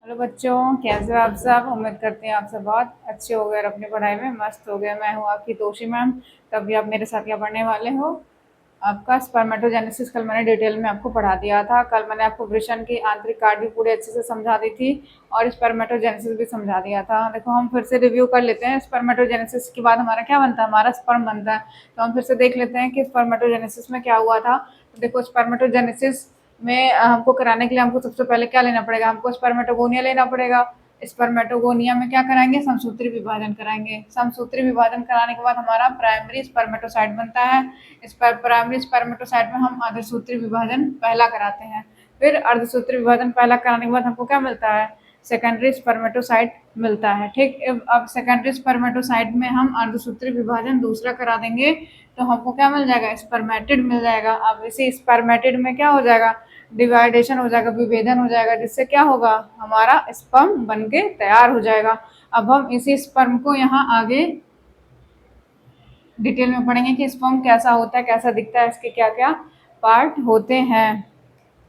Hello बच्चों, कैसे हो आप सब। उम्मीद करते हैं आप सब बहुत अच्छे हो गए और अपनी पढ़ाई में मस्त हो गए। मैं हूँ आपकी तोशी मैम। तभी आप मेरे साथ क्या पढ़ने वाले हो। आपका स्पर्मेटोजेनेसिस कल मैंने डिटेल में आपको पढ़ा दिया था। कल मैंने आपको वृषण की आंतरिक कार्ड भी पूरे अच्छे से समझा दी थी और स्पर्मेटोजेनेसिस भी समझा दिया था। देखो हम फिर से रिव्यू कर लेते हैं। स्पर्मेटोजेनेसिस के बाद हमारा क्या बनता है, हमारा स्पर्म बनता है। तो हम फिर से देख लेते हैं कि स्पर्मेटोजेनेसिस में क्या हुआ था। तो देखो स्पर्मेटोजेनेसिस में हमको कराने के लिए हमको सबसे पहले क्या लेना पड़ेगा, हमको स्पर्मेटोगोनिया लेना पड़ेगा। स्पर्मेटोगोनिया में क्या कराएंगे, समसूत्री विभाजन कराएंगे। समसूत्री विभाजन कराने के बाद हमारा प्राइमरी स्पर्मेटोसाइट बनता है। इस पर प्राइमरी स्पर्मेटोसाइट में हम अर्धसूत्री विभाजन पहला कराते हैं। फिर अर्धसूत्री विभाजन पहला कराने के बाद हमको क्या मिलता है, सेकेंडरी स्पर्मेटोसाइट मिलता है। ठीक, अब सेकेंडरी स्पर्मेटोसाइट में हम अर्धसूत्री विभाजन दूसरा करा देंगे तो हमको क्या मिल जाएगा, स्पर्मेटिड मिल जाएगा। अब इसी स्पर्मेटिड में क्या हो जाएगा, डिवाइडेशन हो जाएगा, विभेदन हो जाएगा, जिससे क्या होगा, हमारा स्पर्म बन के तैयार हो जाएगा। अब हम इसी स्पर्म को यहाँ आगे डिटेल में पढ़ेंगे कि स्पर्म कैसा होता है, कैसा दिखता है, इसके क्या क्या पार्ट होते हैं।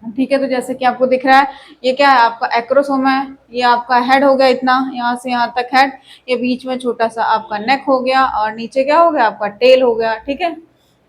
ठीक है, तो जैसे कि आपको दिख रहा है, ये क्या है, आपका एक्रोसोम है। ये आपका हेड हो गया, इतना यहाँ से यहाँ तक हेड। ये बीच में छोटा सा आपका नेक हो गया और नीचे क्या हो गया, आपका टेल हो गया। ठीक है,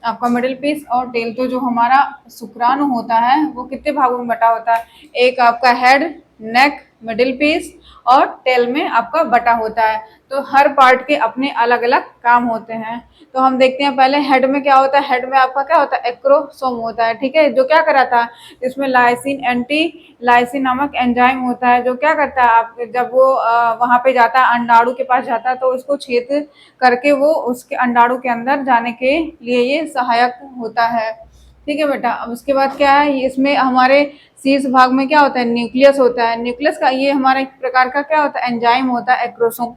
आपका मिडिल पीस और टेल। तो जो हमारा शुक्राणु होता है वो कितने भागों में बटा होता है, एक आपका हेड, नेक, मिडिल पीस और टेल में आपका बटा होता है। तो हर पार्ट के अपने अलग अलग काम होते हैं। तो हम देखते हैं पहले हेड में क्या होता है। हेड में आपका क्या होता है, एक्रोसोम होता है। ठीक है, जो क्या कराता है, इसमें लाइसिन एंटी लाइसिन नामक एंजाइम होता है, जो क्या करता है, आप जब वो वहां पे जाता है, अंडाणु के पास जाता है, तो उसको छेद करके वो उसके अंडाणु के अंदर जाने के लिए ये सहायक होता है। ठीक है बेटा, अब उसके बाद क्या है, इसमें हमारे शीर्ष भाग में क्या होता है, न्यूक्लियस होता है। न्यूक्लियस का ये हमारा एक प्रकार का क्या होता है, एंजाइम होता है, एक्रोसोम।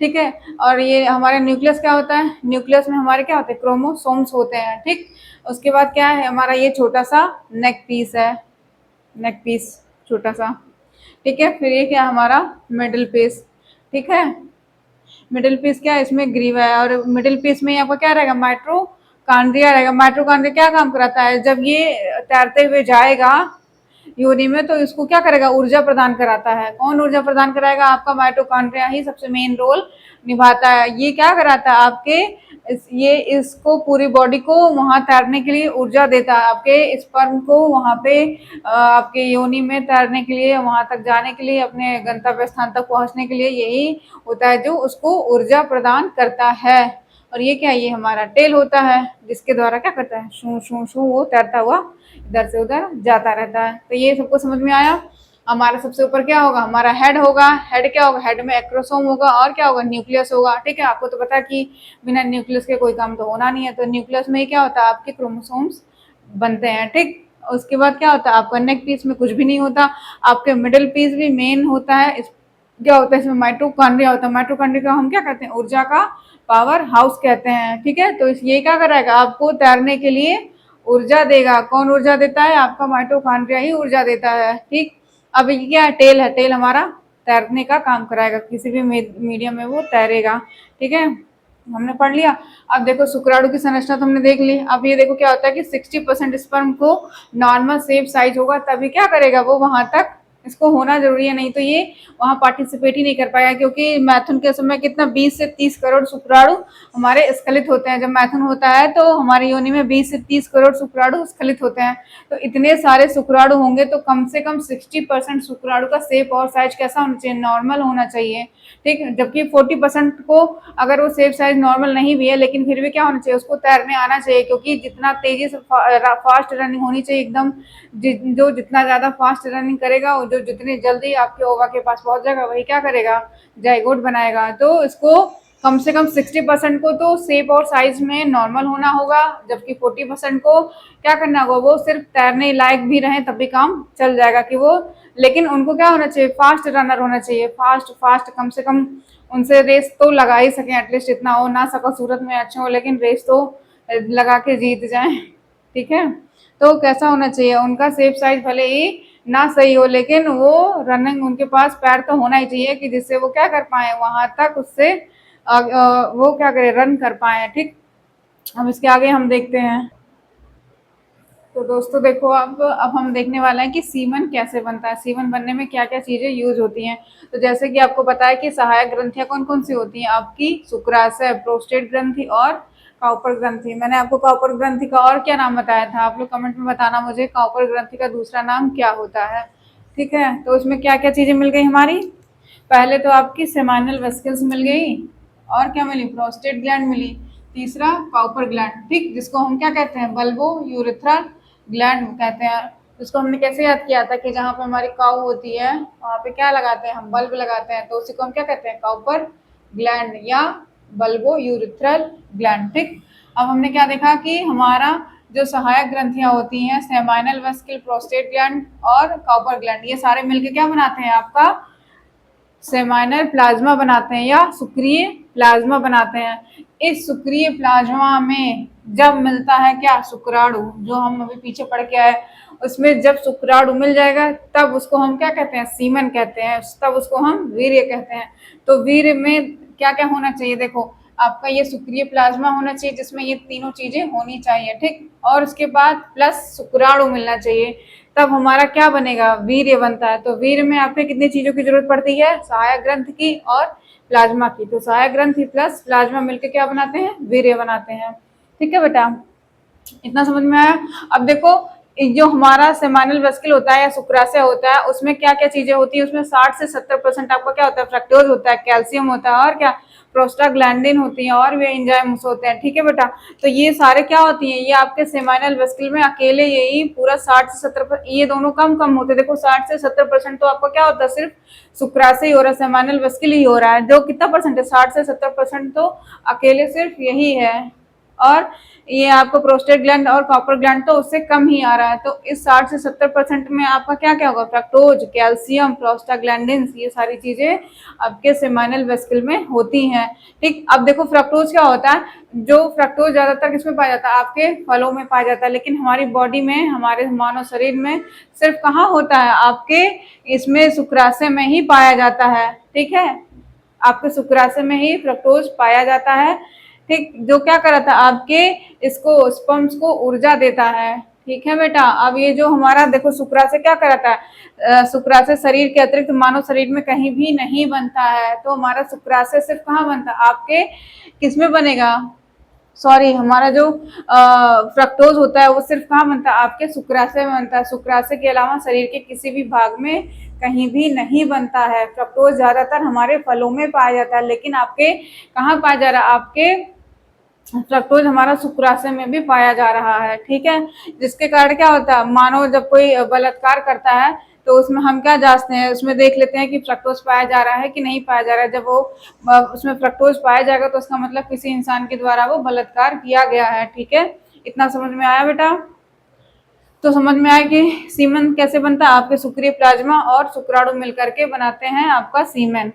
ठीक है, और ये हमारे न्यूक्लियस क्या होता है, न्यूक्लियस में हमारे क्या होते हैं, क्रोमोसोम्स होते हैं। ठीक, उसके बाद क्या है, हमारा ये छोटा सा नेक पीस है, नेक पीस छोटा सा। ठीक है, फिर ये क्या, हमारा मिडिल पीस। ठीक है, मिडिल पीस क्या है, इसमें ग्रीवा है और मिडिल पीस में आपका क्या रहेगा, माइट्रोकांड्रिया रहेगा। माइट्रोकांड्रिया क्या काम कराता है, जब ये तैरते हुए जाएगा योनि में तो इसको क्या करेगा, ऊर्जा प्रदान कराता है। कौन ऊर्जा प्रदान कराएगा, आपका माइटोकॉन्ड्रिया ही सबसे मेन रोल निभाता है। ये क्या कराता है, आपके ये इसको पूरी बॉडी को वहां तैरने के लिए ऊर्जा देता है। आपके स्पर्म को वहां पे आपके योनि में तैरने के लिए, वहां तक जाने के लिए, अपने गंतव्य स्थान तक पहुंचने के लिए यही होता है जो उसको ऊर्जा प्रदान करता है। और ये क्या, ये हमारा टेल होता है, जिसके द्वारा क्या करता है, शू शू शू वो तैरता हुआ इधर से उधर जाता रहता है। तो ये सबको समझ में आया। हमारा सबसे ऊपर क्या होगा, हमारा हेड होगा। हेड क्या होगा, हेड में एक्रोसोम होगा और क्या होगा, न्यूक्लियस होगा। ठीक है, आपको तो पता है कि बिना न्यूक्लियस के कोई काम तो होना नहीं है। तो न्यूक्लियस में क्या होता है, आपके क्रोमोसोम्स बनते हैं। ठीक, उसके बाद क्या होता है, आपका नेक पीस में कुछ भी नहीं होता। आपके मिडिल पीस भी मेन होता है। क्या होता है, इसमें माइटोकॉन्ड्रिया होता है। माइटोकॉन्ड्रिया को हम क्या कहते हैं, ऊर्जा का पावर हाउस कहते हैं। ठीक है, तो ये क्या कराएगा, आपको तैरने के लिए ऊर्जा देगा। कौन ऊर्जा देता है, आपका माइटोकॉन्ड्रिया ही ऊर्जा देता है। ठीक, अब ये क्या है, टेल है। टेल हमारा तैरने का काम कराएगा, किसी भी मीडियम में वो तैरेगा। ठीक है, हमने पढ़ लिया। अब देखो शुक्राणु की संरचना तो हमने देख ली। अब ये देखो क्या होता है कि 60% स्पर्म को नॉर्मल सेफ साइज होगा तभी क्या करेगा, वो वहां तक इसको होना जरूरी है, नहीं तो ये वहां पार्टिसिपेट ही नहीं कर पाएगा। क्योंकि मैथुन के समय कितना 20 से 30 करोड़ शुक्राणु हमारे स्खलित होते हैं। जब मैथुन होता है तो हमारी योनि में 20 से 30 करोड़ शुक्राणु स्खलित होते हैं। तो इतने सारे शुक्राणु होंगे तो कम से कम 60% शुक्राणु का शेप और साइज कैसा होना चाहिए, नॉर्मल होना चाहिए। ठीक, जबकि 40% को अगर वो शेप साइज नॉर्मल नहीं भी है लेकिन फिर भी क्या होना चाहिए, उसको तैरने आना चाहिए। क्योंकि जितना तेजी से फास्ट रनिंग होनी चाहिए एकदम, जो जितना ज्यादा फास्ट रनिंग करेगा, जो जितनी जल्दी आपके ओवा के पास पहुंच जाएगा, वही क्या करेगा, जाइगोट बनाएगा। तो इसको कम से कम 60% को तो शेप और साइज में नॉर्मल होना होगा, जबकि 40% को क्या करना होगा, वो सिर्फ तैरने लायक भी रहे तब भी काम चल जाएगा कि वो। लेकिन उनको क्या होना चाहिए, फास्ट रनर होना चाहिए। फास्ट फास्ट कम से कम उनसे रेस तो लगा ही सकें, एटलीस्ट इतना हो ना, सका सूरत में अच्छे हो लेकिन रेस तो लगा के जीत जाए। ठीक है, तो कैसा होना चाहिए, उनका शेप साइज भले ही ना सही हो लेकिन वो रनिंग, उनके पास पैर तो होना ही चाहिए कि जिससे वो क्या कर पाए, वहां तक उससे वो क्या करे, रन कर पाए। ठीक, अब इसके आगे हम देखते हैं। तो दोस्तों देखो, अब हम देखने वाले हैं कि सीमन कैसे बनता है, सीमन बनने में क्या क्या चीजें यूज होती हैं। तो जैसे कि आपको पता है कि सहायक ग्रंथियां कौन कौन सी होती हैं आपकी, शुक्राशय, प्रोस्टेट ग्रंथि और काउपर ग्रंथि। मैंने आपको काउपर ग्रंथि का और क्या नाम बताया था, आप लोग कमेंट में बताना मुझे काउपर ग्रंथि का दूसरा नाम क्या होता है। ठीक है, तो उसमें क्या क्या चीजें मिल गई हमारी। पहले तो आपकी सेमाइनल वेसिकल्स मिल गई, और क्या मिली, प्रोस्टेट ग्लैंड मिली, तीसरा काउपर ग्लैंड, ठीक, जिसको हम क्या कहते हैं, बल्बो यूरेथ्रल ग्लैंड कहते हैं। उसको हमने कैसे याद किया था कि जहाँ पे हमारी काउ होती है वहाँ पे क्या लगाते हैं, हम बल्ब लगाते हैं, तो उसी को हम क्या कहते हैं, काउपर ग्लैंड या बल्बो यूरेथ्रल ग्लैंड। ठीक, अब हमने क्या देखा कि हमारा जो सहायक ग्रंथियां होती हैं, सेमाइनल वेसिकल, प्रोस्टेट ग्लैंड और काउपर ग्लैंड, ये सारे मिलकर क्या बनाते हैं, आपका सेमाइनल प्लाज्मा बनाते हैं या सुक्रिय प्लाज्मा बनाते हैं। इस सुक्रिय प्लाज्मा में जब मिलता है क्या, शुक्राणु, जो हम अभी पीछे पढ़ के आए, उसमें जब शुक्राणु मिल जाएगा तब उसको हम क्या कहते हैं, सीमन कहते हैं, तब उसको हम वीर्य कहते हैं। तो वीर्य में क्या क्या होना चाहिए, देखो आपका ये सुक्रिय प्लाज्मा होना चाहिए जिसमें ये तीनों चीजें होनी चाहिए, ठीक, और उसके बाद प्लस शुक्राणु मिलना चाहिए, तब हमारा क्या बनेगा, वीर्य बनता है। तो वीर्य में आपको कितनी चीजों की जरूरत पड़ती है, सहायक ग्रंथ की और प्लाज्मा की। तो सहायक ग्रंथि प्लस प्लाज्मा मिलकर क्या बनाते हैं, वीर्य बनाते हैं। ठीक है बेटा, इतना समझ में आया। अब देखो, जो हमारा सेमाइनल वेसिकल होता है या शुक्राशय होता है, उसमें क्या क्या चीजें होती है, उसमें 60 से 70% आपका क्या होता है, फ्रक्टोज होता है, कैल्शियम होता है, और क्या, प्रोस्टाग्लैंडिन होती है, और वे एंजाइम्स होते हैं। ठीक है बेटा, तो ये सारे क्या होती हैं, ये आपके सेमाइनल वेसिकल में अकेले यही पूरा 60 से 70%, ये दोनों कम कम होते हैं। देखो 60 से 70% तो आपका क्या होता है, सिर्फ शुक्राशय ही हो रहा है, सेमाइनल वेसिकल ही हो रहा है। जो कितना परसेंट है, 60 से 70% तो अकेले सिर्फ यही है, और ये आपका प्रोस्टेट ग्लैंड और कॉपर ग्लैंड तो उससे कम ही आ रहा है। तो इस 60 से 70% में आपका क्या क्या होगा, फ्रक्टोज, कैल्शियम, प्रोस्टाग्लैंडिन, ये सारी चीजें आपके सेमाइनल वेसिकल में होती हैं। ठीक, अब देखो फ्रक्टोज क्या होता है, जो फ्रक्टोज ज्यादातर किसमें पाया जाता है, आपके फलों में पाया जाता है, लेकिन हमारी बॉडी में, हमारे मानव शरीर में सिर्फ कहाँ होता है, आपके इसमें शुक्राशय में ही पाया जाता है। ठीक है, आपके शुक्राशय में ही फ्रक्टोज पाया जाता है। ठीक, जो क्या करा था, आपके इसको स्पर्म्स को ऊर्जा देता है। ठीक है बेटा, अब ये जो हमारा देखो शुक्राशय क्या कराता है, शुक्राशय शरीर के अतिरिक्त मानव शरीर में कहीं भी नहीं बनता है। तो हमारा शुक्राशय सिर्फ कहाँ बनता है, आपके किसमें बनेगा, सॉरी, हमारा जो फ्रक्टोज होता है वो सिर्फ कहाँ बनता है, आपके शुक्राशय में बनता है। शुक्राशय के अलावा शरीर के किसी भी भाग में कहीं भी नहीं बनता है। फ्रक्टोज ज्यादातर हमारे फलों में पाया जाता है, लेकिन आपके कहाँ पाया जा रहा है, आपके फ्रक्टोज हमारा शुक्राशय में भी पाया जा रहा है। ठीक है, जिसके कारण क्या होता है, मानो जब कोई बलात्कार करता है तो उसमें हम क्या जांचते हैं, उसमें देख लेते हैं कि फ्रक्टोज पाया जा रहा है कि नहीं पाया जा रहा है। जब वो उसमें फ्रक्टोज पाया जाएगा तो उसका मतलब किसी इंसान के द्वारा वो बलात्कार किया गया है। ठीक है, इतना समझ में आया बेटा। तो समझ में आया कि सीमेन कैसे बनता है, आपके शुक्रिय प्लाज्मा और शुक्राणु मिलकर के बनाते हैं आपका सीमेन।